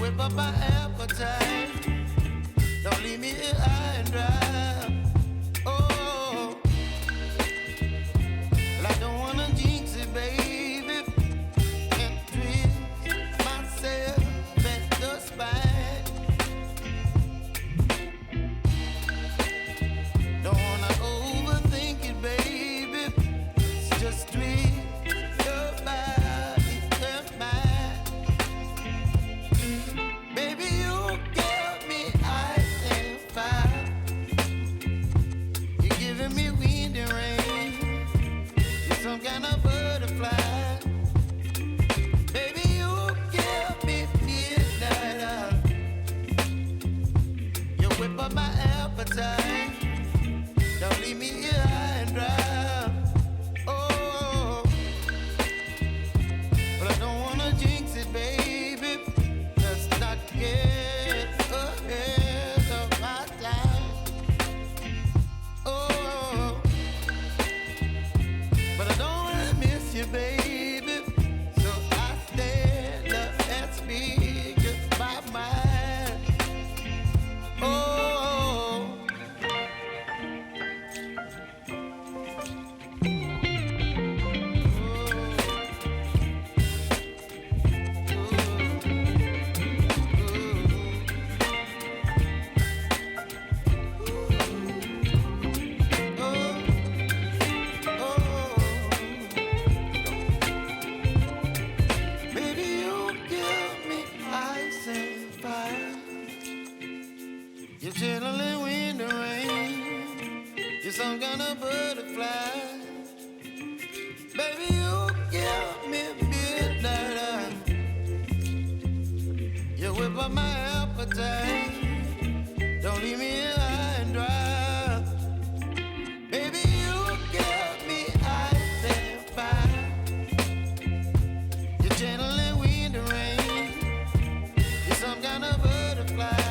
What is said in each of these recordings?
whip up my appetite. Don't leave me here high and dry. Oh, well, I don't wanna jinx it, baby. Can't twist myself at the spine. Don't wanna overthink it, baby. It's just twist your body and mine. Baby, you give me ice and fire. You're giving me wind and rain. You're some kind of butterfly. Baby, you give me midnight. You whip up my appetite. Don't leave me here high and dry. Oh, but I don't wanna jinx it, baby. Let's not get ahead of my time. Oh, but I don't wanna miss you, baby. So I stand up and speak my mind. Oh. Baby, you give me ice and fire. You're chilling wind and rain. You're some kind of butterfly. Baby, you give me midnight. You whip up my appetite. Don't leave me here high and dry. Baby, you give me ice and fire. You're channeling wind and rain. You're some kind of butterfly.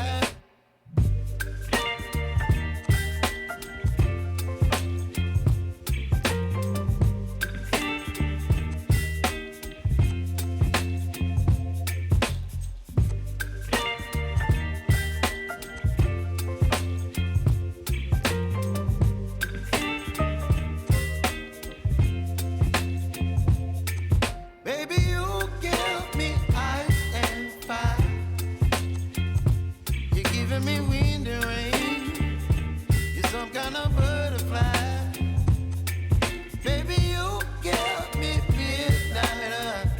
Baby, you give me ice and fire. You're giving me wind and rain. You're some kind of butterfly. Baby, you give me midnight.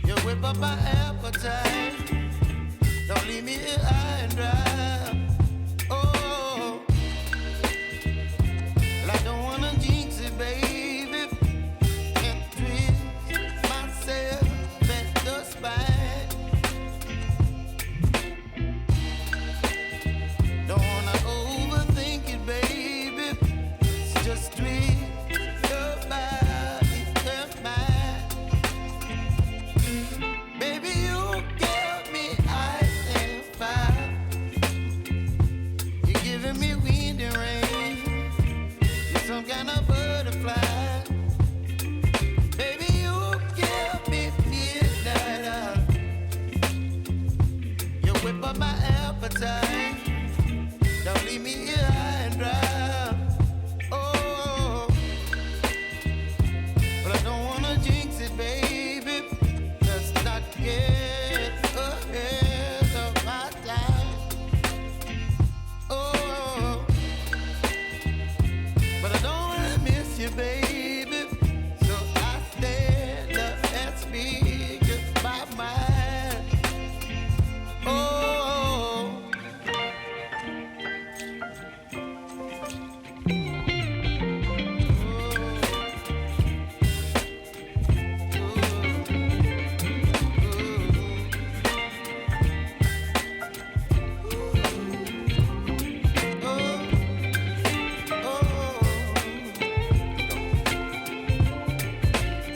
You whip up my appetite. Don't leave me here high and dry. Oh, well, I don't wanna jinx it, baby. Can't twist myself at the spine. Don't wanna overthink it, baby. It's just twist your body and mine. Baby, you give me ice and fire. You're giving me wind and rain. You're some kind of butterfly. Baby, you give me midnight. You whip up my appetite. Don't leave me here high and dry. Oh, but I don't wanna jinx it, baby. Let's not get ahead of my time. Oh, but I don't wanna miss you, baby. So I stand up and speak my mind. Oh.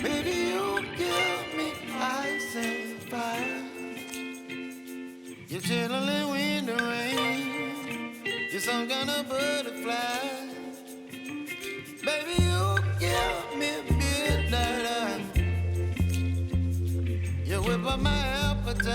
Baby, you give me ice and fire. You're chilling wind and rain. You're some kind of butterfly. Baby, you give me midnight. You whip up my appetite.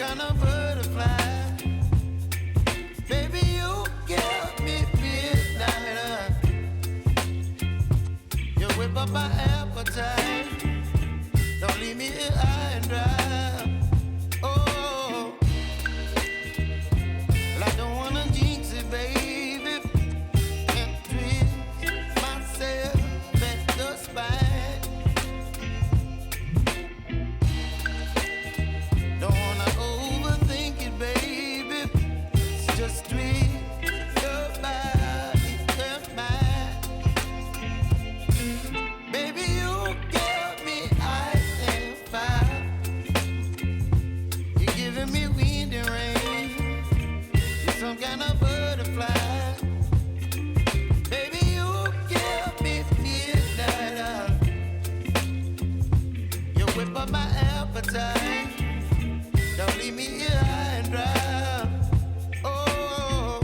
kind of butterfly. Baby, you give me midnight. You whip up my appetite. Don't leave me here high and dry. Oh, well, I don't wanna jinx it, baby. Can't twist myself at the spine. Don't wanna overthink it, baby. It's just twist your body and mine. Baby, you give me ice and fire. You're giving me wind and rain. You're some kind of butterfly. Baby, you give me midnight. You whip up my appetite. Don't leave me here high and dry. Oh,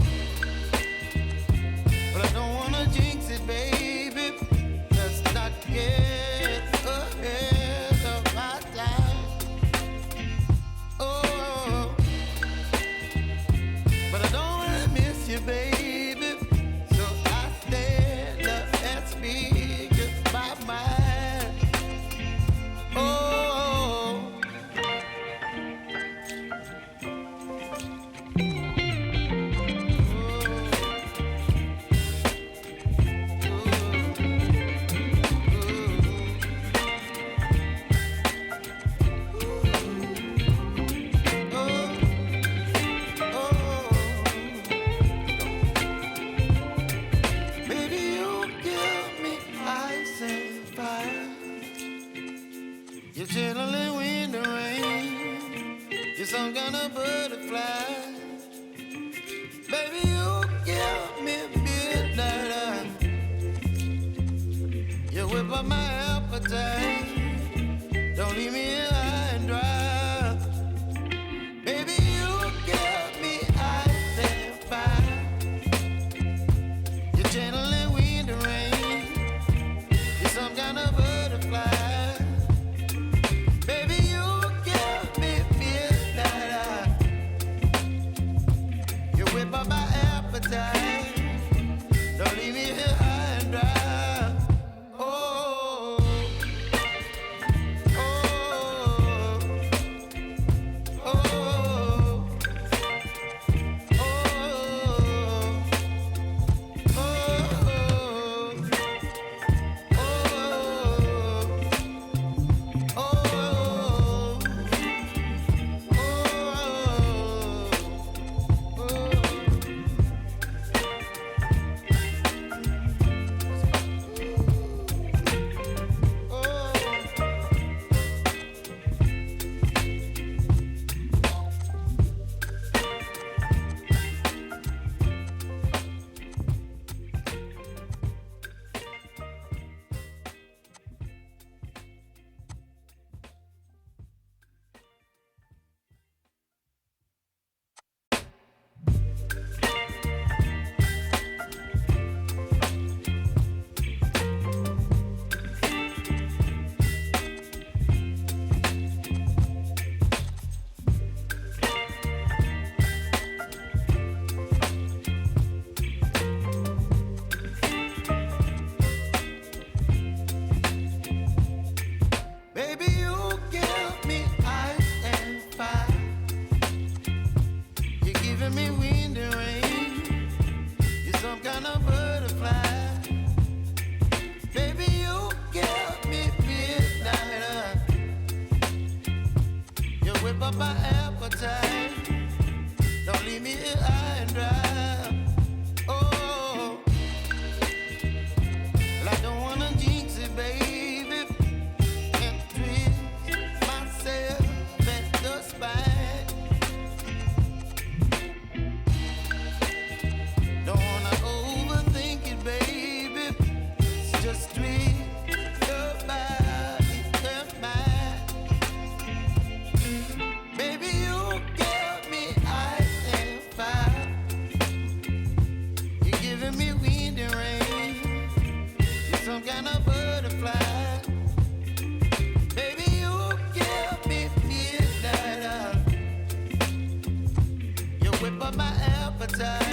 but I don't wanna jinx it, baby. Let's not get ahead of my time. Oh, but I don't wanna miss you, baby. So I stand up and speak just my mind. Oh. Baby, you give me ice and fire. You're chilling wind and rain. You're some kind of butterfly. Baby, you give me midnight. You whip up my appetite. Don't leave me here high and dry. Baby, you give me ice and fire. You're channeling wind and rain. You're some kind of butterfly. Baby, you give me midnight. You whip up my appetite. Don't leave me here high and dry. Oh, oh, my appetite.